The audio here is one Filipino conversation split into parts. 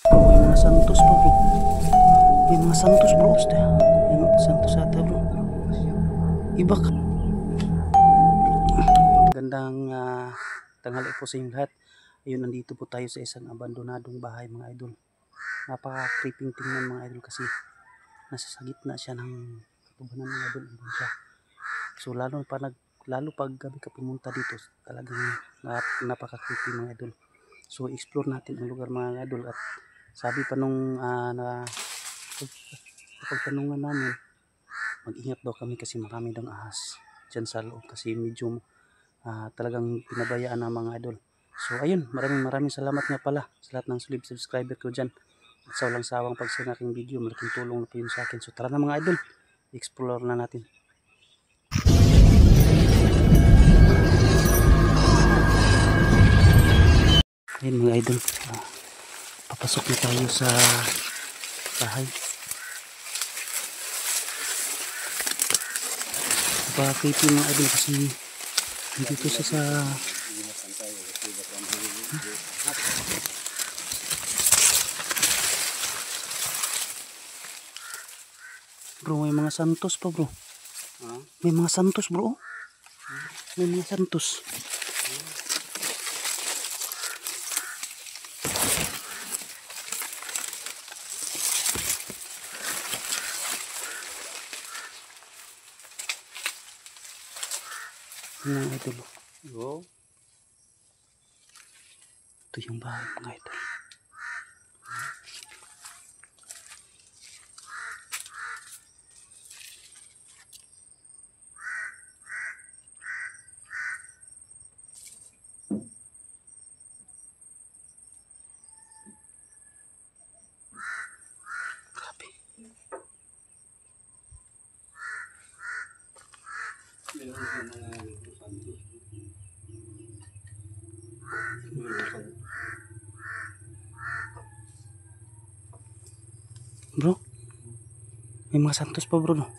May mga santos pa bro. May mga santos bro. Yan, santos ata bro. Iba ka. Gandang tanghali po sa inyong lahat. Ayun, nandito po tayo sa isang abandonadong bahay mga idol. Napaka-creeping tingnan mga idol kasi nasa gitna siya ng katubanan mga idol. Andun siya. So lalo pag gabi ka pumunta dito, talagang napaka-creepy mga idol. So explore natin ang lugar mga idol, at sabi pa nung pagtanungan namin, mag-ingat daw kami kasi marami daw ahas dyan sa loob kasi medyo talagang pinabayaan ng mga idol. So ayun, maraming salamat nga pala sa lahat ng subscriber ko dyan at sa walang sawang pag-share ng aking video. Malaking tulong na po yun sa akin. So tara na mga idol, explore na natin. Ayun mga idol, papasok na tayo sa bahay. Napaka-creepy mga idol kasi dito siya sa bro, may mga santos pa bro. May mga santos bro. May mga santos. Mga idol. Ito yung bahay mga idol. Grabe. Bro, may mga santos pa bro no?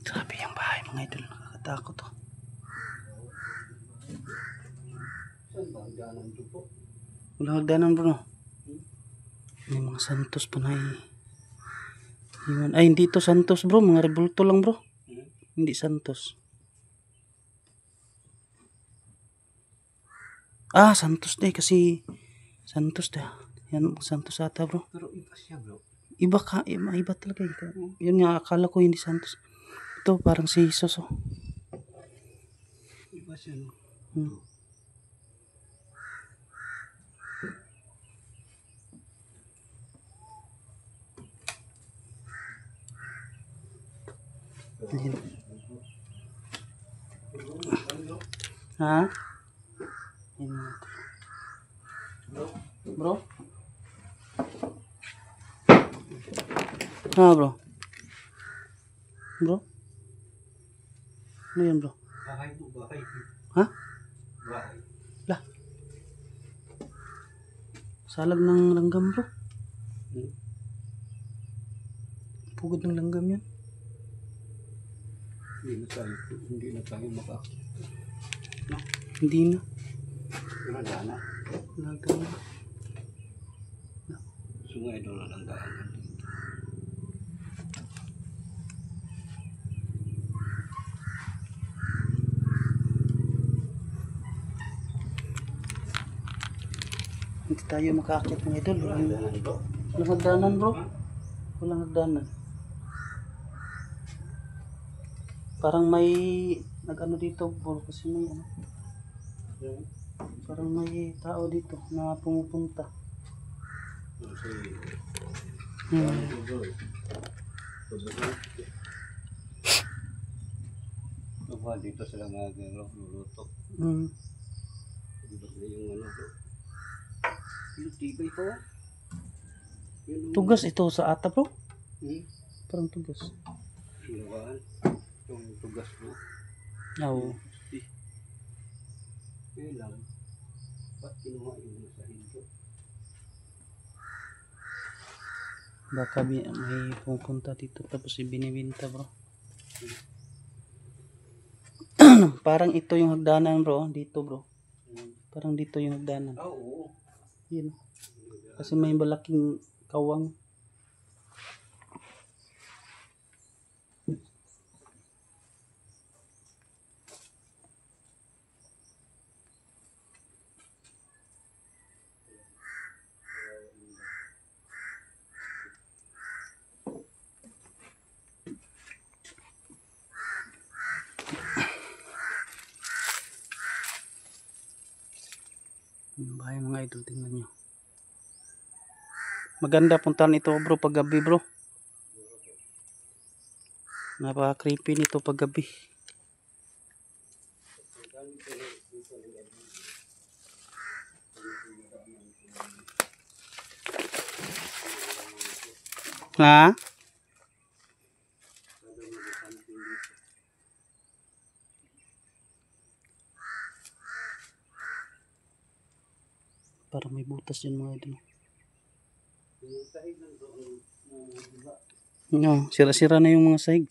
Grabe yung bahay mga idol, nakakatakot to. Walang hagdanan bro no? May mga santos pa na ay hindi to santos bro, mga rebulto lang bro. Hindi santos. Santos deh kasi santos dah. Yan santos ata bro. Pero iba siya bro. Iba talaga ito. Yun nga, akala ko hindi santos. Ito parang si Jesus oh. Iba siya no. Ha? Bro? Bro? Bro? Ano yan bro? Bahay po, bahay. Ha? Bahay. Lah. Salag ng langgam bro. Pugod ng langgam yan. Hindi na tayo makakita. No, hindi na. Wala na. Langgam. No. Sungay doon na lang daanan. Hindi tayo makakakit mga idol. Walang hagdanan bro. Walang hagdanan. Parang may nag-ano dito bro kasi may ano. Parang may tao dito na pumupunta. Dito sila magluluto. Dito sila yung ano bro. Yung tibay po. Tugas ito sa ata bro. Parang tugas. Ginawan. Yung tugas bro. Oo. Yun lang. Ba't kinuha yung sa hinto? Baka may pumupunta dito tapos ibinibinta bro. Parang ito yung hagdanan bro. Dito bro. Parang dito yung hagdanan. Oo. Yun. Kasi may malaking kawang. Yung bahay mga idol, tingnan nyo. Maganda puntahan ito bro pag gabi bro. Napaka creepy nito pag gabi. Ha? Para may butas yun mga idol. No, sira-sira na yung mga sahig.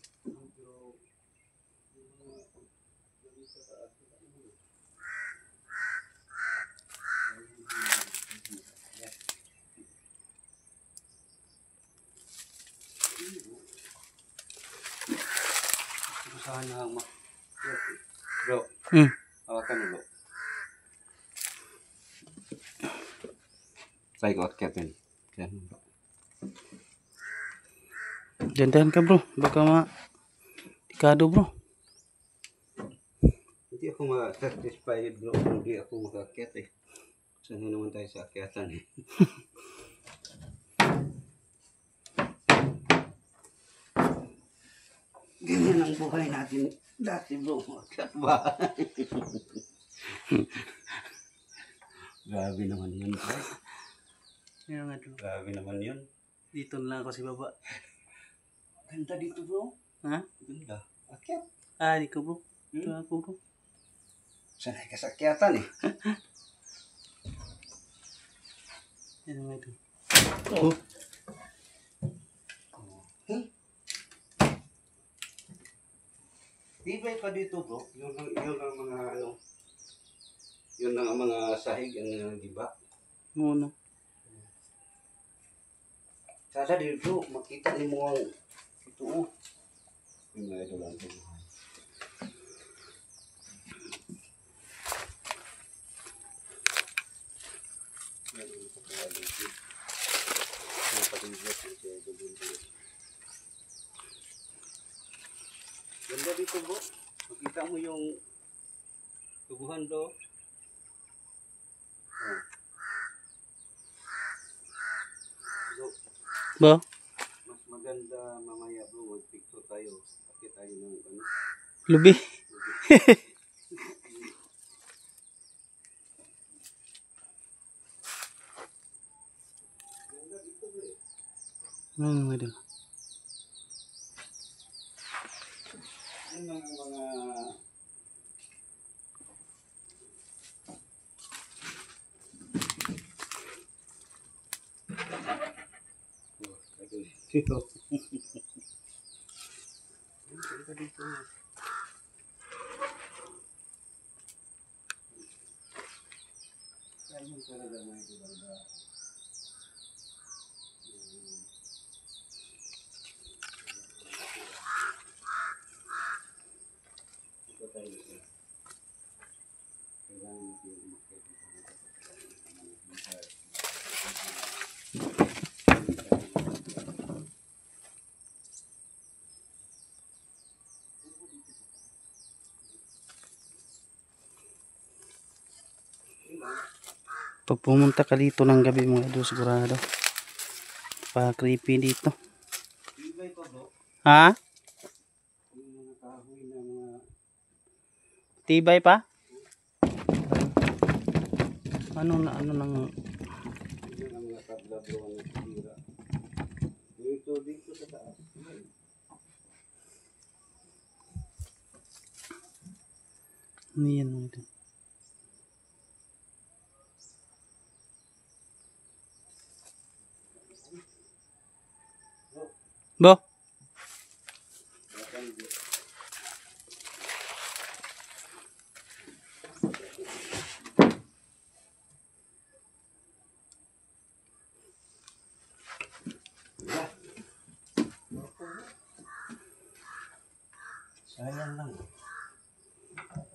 Sana bro, Hmm. hawakan dulu. Saya ikut Kevin. Jantan ka bro, baka tikado bro. Hindi ako ma-satisfied bro, hindi ako makakyat eh. Sana naman tayo sa akyatan eh. Ganyan ang buhay natin dati bro, akyat bahay. Grabe naman yun bro. Yan nga bro. Grabe naman yun. Dito na lang ako sa baba. Ganda dito bro. Ha? Ganda. Akyat. Ah, di ko bro. Ito ako bro. Sanay ka sa akyatan eh. Yan nga ito. Oh. Tibay pa dito bro. Yun ang mga ano. Yun ang mga sahig ang giba. Muna. Sada dito makita ni mo ang ito oh. Yung mga ito lang ito. Ganda dito bro. Makita mo yung tubuhan bro. Oh. So, Ba? mas maganda mamaya bro, mag-picture tayo. Pakit tayo ng ano. Lubi. Ganda dito bro. Ano nga idol? Yun ang mga dito. Dito. Ayun talaga mga ito talaga. Ito tayo dito. Kailangan natin umakyat dito. Pag pumunta ka dito ng gabi mga idol, sigurado. Pa creepy dito. Ibay pa bro. Ha? Yung mga kahoy na mga Tibay pa? Ano nang yun ang mga tabla bro ang nasira. Dito sa taas. ano yan mga idol? Bo?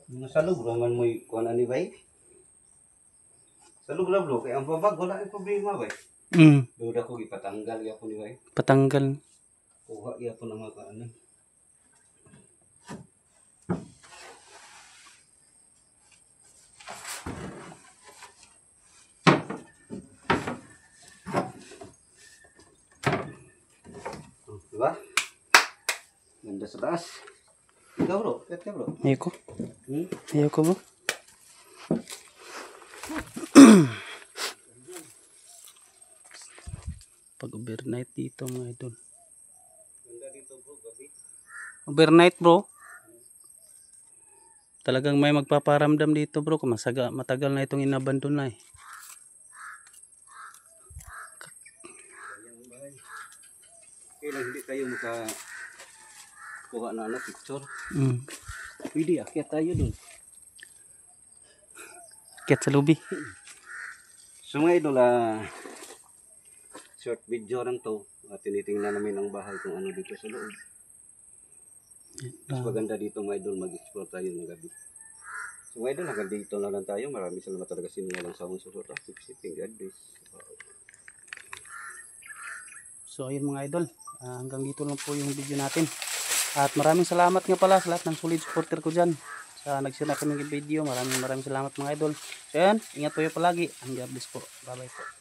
Mga salog raman mo kuan ani bay. Salog ra bro kay ang babag wala ay problema bay. Duda ko ipatanggal gyapon ni bay. Patanggal. Kuha gyapon ang mga ano. Diba? Ganda sa taas. Ikaw bro, kaya bro. Ayoko. Hmm? Ayoko bro. Pag overnight dito mga idol. Ganda dito bro, gabi. Overnight bro. Talagang may magpaparamdam dito bro. Kung matagal na itong inabandon na eh. Ayan bay. Kailan hindi tayo kuha na ano, picture. Pwede, akyat tayo dun. Akyat sa lobby. So mga idol, short video lang to. Tinitingnan namin ang bahay kung ano dito sa loob. Mas maganda dito mga idol, mag-explore tayo ng gabi. So mga idol, hanggang dito na lang tayo. Maraming salamat talaga sinulang sa among susunod. God bless. So ayun mga idol, hanggang dito lang po yung video natin. At maraming salamat nga pala sa lahat ng solid supporter ko dyan. Sa nag-share na kami ng video, maraming salamat mga idol. So yan, ingat po kayo palagi. And God bless po. Bye bye po.